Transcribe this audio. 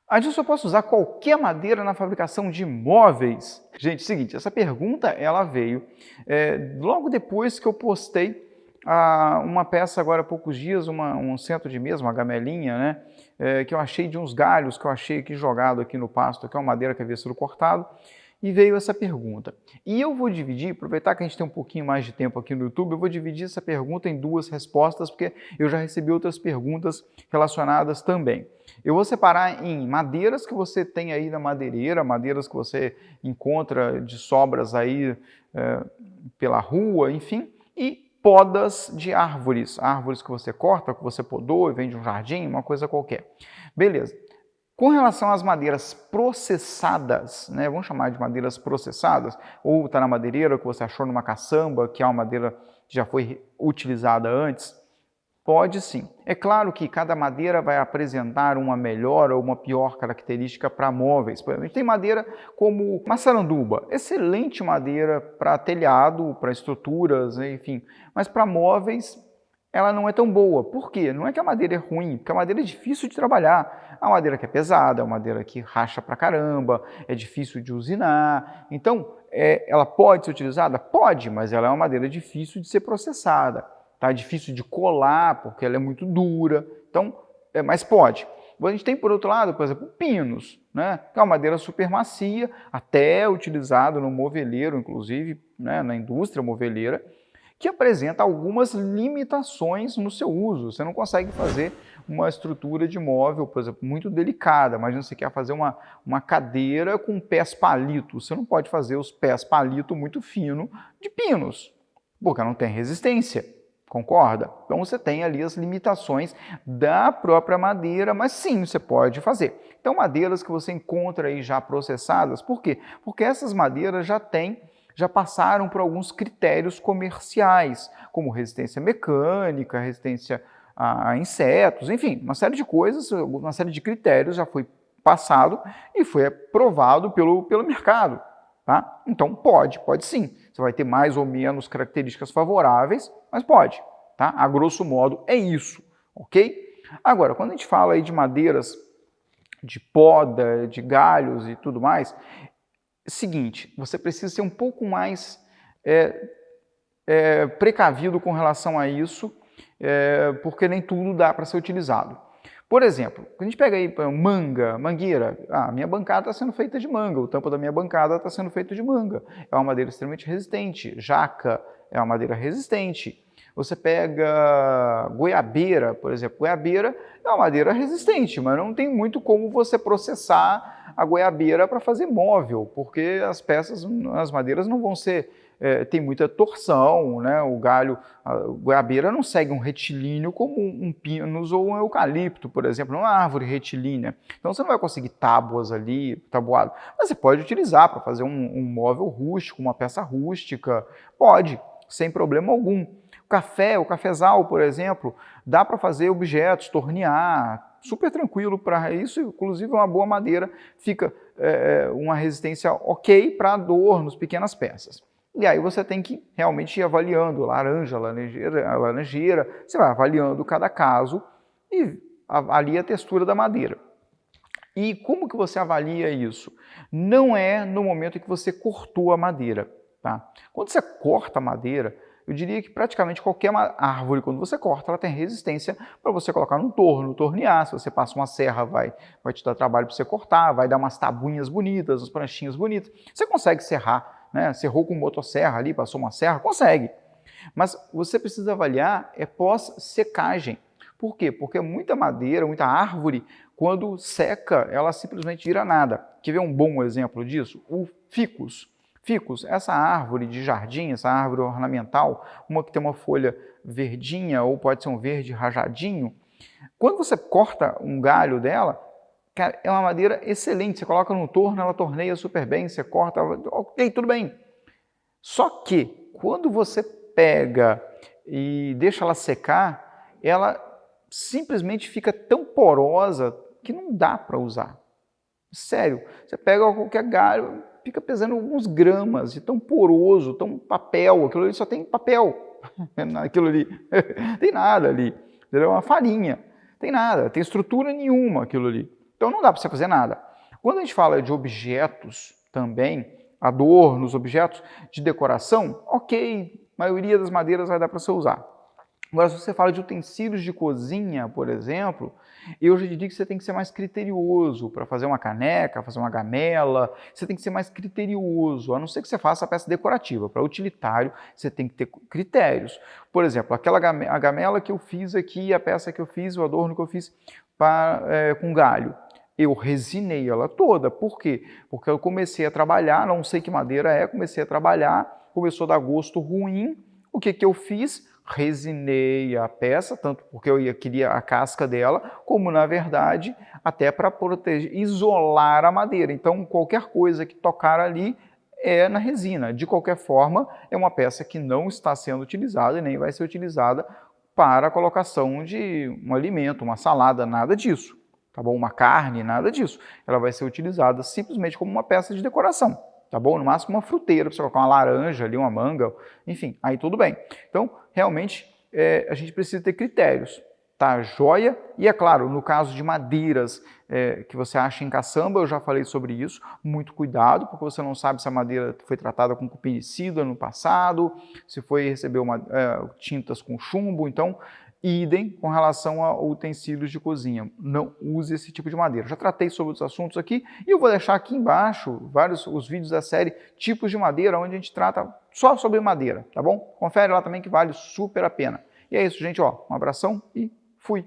Adilson, eu posso usar qualquer madeira na fabricação de móveis? Gente, é o seguinte, essa pergunta ela veio logo depois que eu postei uma peça agora há poucos dias, um centro de mesa, uma gamelinha, né, que eu achei de uns galhos que eu achei aqui jogado aqui no pasto, que é uma madeira que havia sido cortado, e veio essa pergunta. E eu vou dividir, aproveitar que a gente tem um pouquinho mais de tempo aqui no YouTube, eu vou dividir essa pergunta em duas respostas, porque eu já recebi outras perguntas relacionadas também. Eu vou separar em madeiras que você tem aí na madeireira, madeiras que você encontra de sobras aí pela rua, enfim, e podas de árvores, árvores que você corta, que você podou e vem de um jardim, uma coisa qualquer. Beleza. Com relação às madeiras processadas, né, vamos chamar de madeiras processadas, ou está na madeireira que você achou numa caçamba, que é uma madeira que já foi utilizada antes, pode sim. É claro que cada madeira vai apresentar uma melhor ou uma pior característica para móveis. Por exemplo, a gente tem madeira como maçaranduba, excelente madeira para telhado, para estruturas, enfim, mas para móveis ela não é tão boa. Por quê? Não é que a madeira é ruim, porque a madeira é difícil de trabalhar. A madeira que é pesada, a madeira que racha pra caramba, é difícil de usinar. Então, ela pode ser utilizada? Pode, mas ela é uma madeira difícil de ser processada. Tá? Difícil de colar, porque ela é muito dura. Então, mas pode. A gente tem, por outro lado, por exemplo, pinos, né? Que é uma madeira super macia, até utilizado no moveleiro, inclusive, né? Na indústria moveleira, que apresenta algumas limitações no seu uso. Você não consegue fazer uma estrutura de móvel, por exemplo, muito delicada. Imagina você quer fazer uma cadeira com pés palito. Você não pode fazer os pés palito muito fino de pinos, porque não tem resistência. Concorda? Então você tem ali as limitações da própria madeira, mas sim, você pode fazer. Então madeiras que você encontra aí já processadas, por quê? Porque essas madeiras já passaram por alguns critérios comerciais, como resistência mecânica, resistência a insetos, enfim, uma série de coisas, uma série de critérios já foi passado e foi aprovado pelo mercado. Tá? Então pode sim. Você vai ter mais ou menos características favoráveis, mas pode. Tá? A grosso modo é isso, ok? Agora, quando a gente fala aí de madeiras, de poda, de galhos e tudo mais, seguinte, você precisa ser um pouco mais precavido com relação a isso, porque nem tudo dá para ser utilizado. Por exemplo, quando a gente pega aí mangueira, a minha bancada está sendo feita de manga, o tampo da minha bancada está sendo feito de manga. É uma madeira extremamente resistente. Jaca é uma madeira resistente. Você pega goiabeira, por exemplo. Goiabeira é uma madeira resistente, mas não tem muito como você processar a goiabeira para fazer móvel, porque as peças, as madeiras não vão ser... tem muita torção, né? O galho, a goiabeira não segue um retilíneo como um pinus ou um eucalipto, por exemplo, não é uma árvore retilínea. Então você não vai conseguir tábuas ali, tabuado. Mas você pode utilizar para fazer um móvel rústico, uma peça rústica, pode, sem problema algum. O cafezal, por exemplo, dá para fazer objetos, tornear, super tranquilo para isso, inclusive uma boa madeira, fica uma resistência ok para adornos, pequenas peças. E aí você tem que realmente ir avaliando laranja, laranjeira, você vai avaliando cada caso e avalia a textura da madeira. E como que você avalia isso? Não é no momento que você cortou a madeira. Tá? Quando você corta a madeira, eu diria que praticamente qualquer árvore, quando você corta, ela tem resistência para você colocar no torno, tornear. Se você passa uma serra, vai te dar trabalho para você cortar, vai dar umas tabuinhas bonitas, umas pranchinhas bonitas. Você consegue serrar, né? Serrou com motosserra ali, passou uma serra, consegue. Mas você precisa avaliar pós-secagem. Por quê? Porque muita madeira, muita árvore, quando seca, ela simplesmente vira nada. Quer ver um bom exemplo disso? O ficus. Ficus, essa árvore de jardim, essa árvore ornamental, uma que tem uma folha verdinha ou pode ser um verde rajadinho, quando você corta um galho dela, cara, é uma madeira excelente, você coloca no torno, ela torneia super bem, você corta, ok, tudo bem. Só que, quando você pega e deixa ela secar, ela simplesmente fica tão porosa que não dá para usar. Sério, você pega qualquer galho, fica pesando alguns gramas, de tão poroso, tão papel, aquilo ali só tem papel, aquilo ali, tem nada ali, é uma farinha, tem nada, tem estrutura nenhuma aquilo ali. Então não dá para você fazer nada. Quando a gente fala de objetos também, adornos, objetos de decoração, ok, a maioria das madeiras vai dar para você usar. Agora, se você fala de utensílios de cozinha, por exemplo, eu já diria que você tem que ser mais criterioso para fazer uma caneca, fazer uma gamela, você tem que ser mais criterioso, a não ser que você faça a peça decorativa. Para utilitário, você tem que ter critérios. Por exemplo, a gamela que eu fiz aqui, a peça que eu fiz, o adorno que eu fiz com galho. Eu resinei ela toda. Por quê? Porque eu comecei a trabalhar, não sei que madeira é, comecei a trabalhar, começou a dar gosto ruim. O que eu fiz? Resinei a peça, tanto porque eu queria a casca dela, como na verdade até para proteger, isolar a madeira. Então qualquer coisa que tocar ali é na resina. De qualquer forma, é uma peça que não está sendo utilizada e nem vai ser utilizada para a colocação de um alimento, uma salada, nada disso. Tá bom? Uma carne, nada disso. Ela vai ser utilizada simplesmente como uma peça de decoração. Tá bom? No máximo uma fruteira, para você colocar uma laranja ali, uma manga, enfim, aí tudo bem. Então, realmente, a gente precisa ter critérios, tá? Joia, e é claro, no caso de madeiras que você acha em caçamba, eu já falei sobre isso, muito cuidado, porque você não sabe se a madeira foi tratada com cupiricida no passado, se recebeu tintas com chumbo, então, idem com relação a utensílios de cozinha. Não use esse tipo de madeira. Já tratei sobre os assuntos aqui e eu vou deixar aqui embaixo os vídeos da série Tipos de Madeira, onde a gente trata só sobre madeira, tá bom? Confere lá também que vale super a pena. E é isso, gente. Um abração e fui!